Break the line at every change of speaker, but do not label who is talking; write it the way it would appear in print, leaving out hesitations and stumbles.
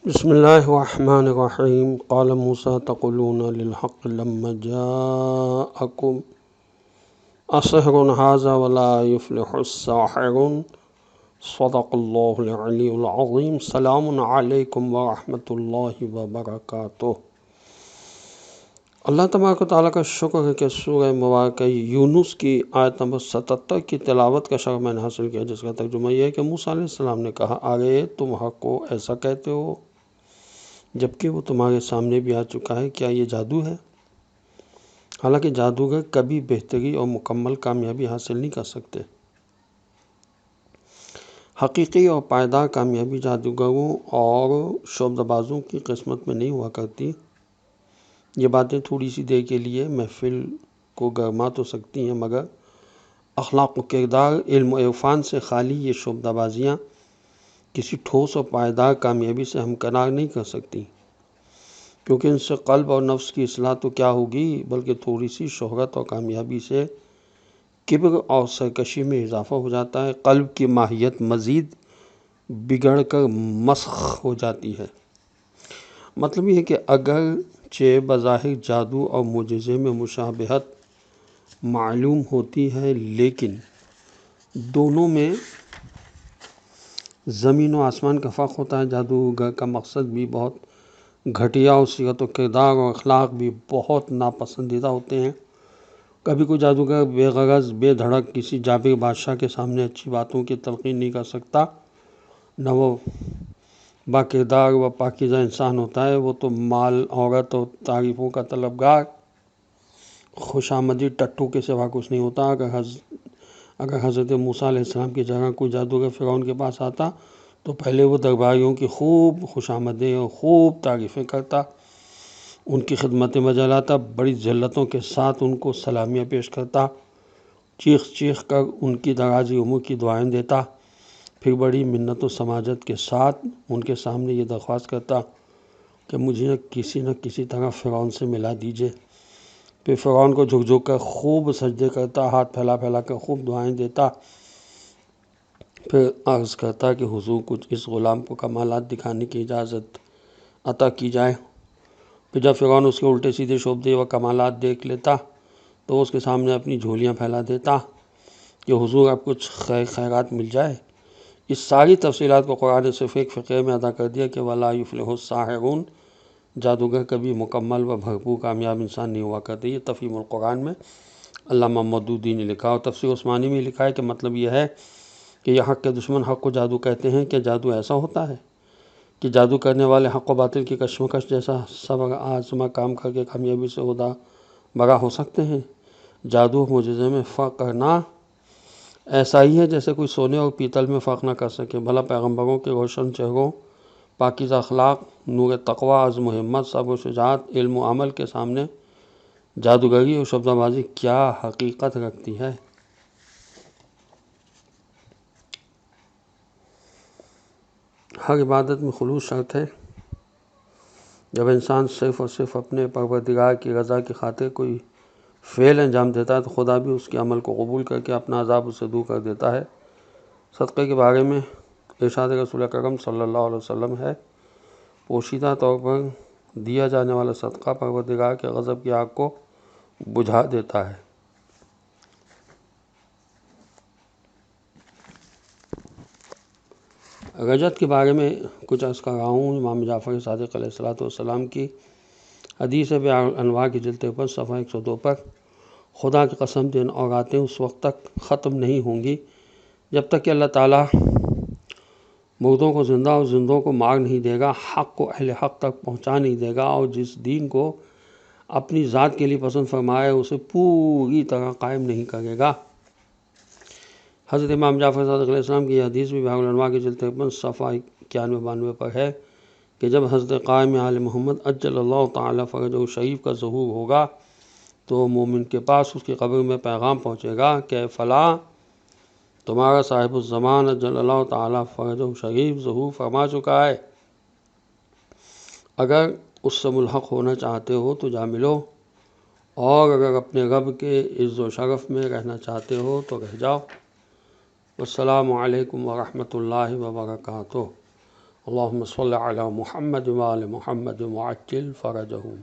بسم اللہ الرحمن الرحیم قال موسیٰ تقولون للحق لما جاءکم اسحر ھذا ولا یفلح الساحرون صدق اللہ العلی العظیم۔ السلام علیکم ورحمۃ اللہ وبرکاتہ۔ اللہ تبارک و تعالیٰ کا شکر ہے کہ سورہ مبارکہ یونس کی آیت نمبر 77 کی تلاوت کا شرف میں نے حاصل کیا، جس کا ترجمہ یہ ہے کہ موسیٰ علیہ السلام نے کہا، ارے تم حق کو ایسا کہتے ہو جبکہ وہ تمہارے سامنے بھی آ چکا ہے، کیا یہ جادو ہے؟ حالانکہ جادوگر کبھی بہتری اور مکمل کامیابی حاصل نہیں کر سکتے۔ حقیقی اور پائیدار کامیابی جادوگروں اور شعبدہ بازوں کی قسمت میں نہیں ہوا کرتی۔ یہ باتیں تھوڑی سی دیر کے لیے محفل کو گرما تو سکتی ہیں، مگر اخلاق و کردار، علم و عرفان سے خالی یہ شعبدہ بازیاں کسی ٹھوس اور پائیدار کامیابی سے ہمکنار نہیں کر سکتی، کیونکہ ان سے قلب اور نفس کی اصلاح تو کیا ہوگی، بلکہ تھوڑی سی شہرت اور کامیابی سے کبر اور سرکشی میں اضافہ ہو جاتا ہے، قلب کی ماہیت مزید بگڑ کر مسخ ہو جاتی ہے۔ مطلب یہ ہے کہ اگرچہ بظاہر جادو اور معجزے میں مشابہت معلوم ہوتی ہے، لیکن دونوں میں زمین و آسمان کا فرق ہوتا ہے۔ جادوگر کا مقصد بھی بہت گھٹیا اور سیرت و کردار اور اخلاق بھی بہت ناپسندیدہ ہوتے ہیں۔ کبھی کوئی جادوگر بے غرض بے دھڑک کسی جابر بادشاہ کے سامنے اچھی باتوں کی تلقین نہیں کر سکتا، نہ وہ با کردار و پاکیزہ انسان ہوتا ہے۔ وہ تو مال، عورت اور تعریفوں کا طلبگار، خوش آمدی ٹٹو کے سوا کچھ نہیں ہوتا۔ اگر حضرت موسیٰ علیہ السلام کی جگہ کوئی جادوگر فرعون کے پاس آتا تو پہلے وہ درباریوں کی خوب خوش آمدیں اور خوب تعریفیں کرتا، ان کی خدمتیں بجا لاتا، بڑی ذلتوں کے ساتھ ان کو سلامیاں پیش کرتا، چیخ چیخ کر ان کی درازی عمر کی دعائیں دیتا، پھر بڑی منت و سماجت کے ساتھ ان کے سامنے یہ درخواست کرتا کہ مجھے نہ کسی طرح فرعون سے ملا دیجیے۔ پھر فرعون کو جھک جھک کر خوب سجدے کرتا، ہاتھ پھیلا پھیلا کر خوب دعائیں دیتا، پھر عرض کرتا کہ حضور کچھ اس غلام کو کمالات دکھانے کی اجازت عطا کی جائے۔ پھر جب فرعون اس کے الٹے سیدھے شعبدے و کمالات دیکھ لیتا تو اس کے سامنے اپنی جھولیاں پھیلا دیتا کہ حضور اب کچھ خیرات مل جائے۔ اس ساری تفصیلات کو قرآن نے صرف ایک فقرے میں ادا کر دیا کہ وَلَا يُفْلِحُ السَّاحِرُونَ، جادوگر کبھی مکمل و بھرپور کامیاب انسان نہیں ہوا کرتے۔ یہ تفہیم القرآن میں علامہ مودودی نے لکھا، اور تفسیر عثمانی میں لکھا ہے کہ مطلب یہ ہے کہ یہ حق کے دشمن حق کو جادو کہتے ہیں۔ کیا جادو ایسا ہوتا ہے کہ جادو کرنے والے حق و باطل کی کشمکش جیسا صبر آزما کام کر کے کامیابی سے خدا برا ہو سکتے ہیں؟ جادو اور معجزے میں فرق کرنا ایسا ہی ہے جیسے کوئی سونے اور پیتل میں فرق نہ کر سکے۔ بھلا پیغمبروں کے روشن چہروں، پاکیزہ اخلاق، نور تقوی، عزم و ہمت، صبر و شجاعت، علم و عمل کے سامنے جادوگری اور شعبدہ بازی کیا حقیقت رکھتی ہے؟ ہر عبادت میں خلوص شرط ہے۔ جب انسان صرف اور صرف اپنے پروردگار کی رضا کی خاطر کوئی فعل انجام دیتا ہے تو خدا بھی اس کے عمل کو قبول کر کے اپنا عذاب اسے دور کر دیتا ہے۔ صدقے کے بارے میں ارشاد رسول اکرم صلی اللہ علیہ وسلم ہے، پوشیدہ طور پر دیا جانے والا صدقہ پروردگار کے غضب کی آگ کو بجھا دیتا ہے۔ رجت کے بارے میں کچھ عرض کر رہا ہوں۔ امام جعفر صادق علیہ السلام کی حدیث بیان الانوار کی جلد 53 صفحہ 102 پر، خدا کی قسم دن اور راتیں اس وقت تک ختم نہیں ہوں گی جب تک کہ اللہ تعالیٰ مردوں کو زندہ اور زندوں کو مار نہیں دے گا، حق کو اہل حق تک پہنچا نہیں دے گا، اور جس دین کو اپنی ذات کے لیے پسند فرمائے اسے پوری طرح قائم نہیں کرے گا۔ حضرت امام جعفر صادق علیہ السلام کی یہ حدیث بھی بیان الانوار کی جلد 53 صفحہ 91-92 پر ہے کہ جب حضرت قائم آل محمد عجل اللہ تعالیٰ فرجہ شریف کا ظہور ہوگا تو مومن کے پاس اس کی قبر میں پیغام پہنچے گا کہ فلاں تمہارا صاحب الزمان عجل اللہ تعالیٰ فرجہ شریف ظہور فرما چکا ہے، اگر اس سے ملحق ہونا چاہتے ہو تو جا ملو، اور اگر اپنے رب کے عز و شرف میں رہنا چاہتے ہو تو رہ جاؤ۔ السلام علیکم ورحمۃ اللہ وبرکاتہ۔ اللہم صلی علی محمد وآل محمد وعجل فرجہم۔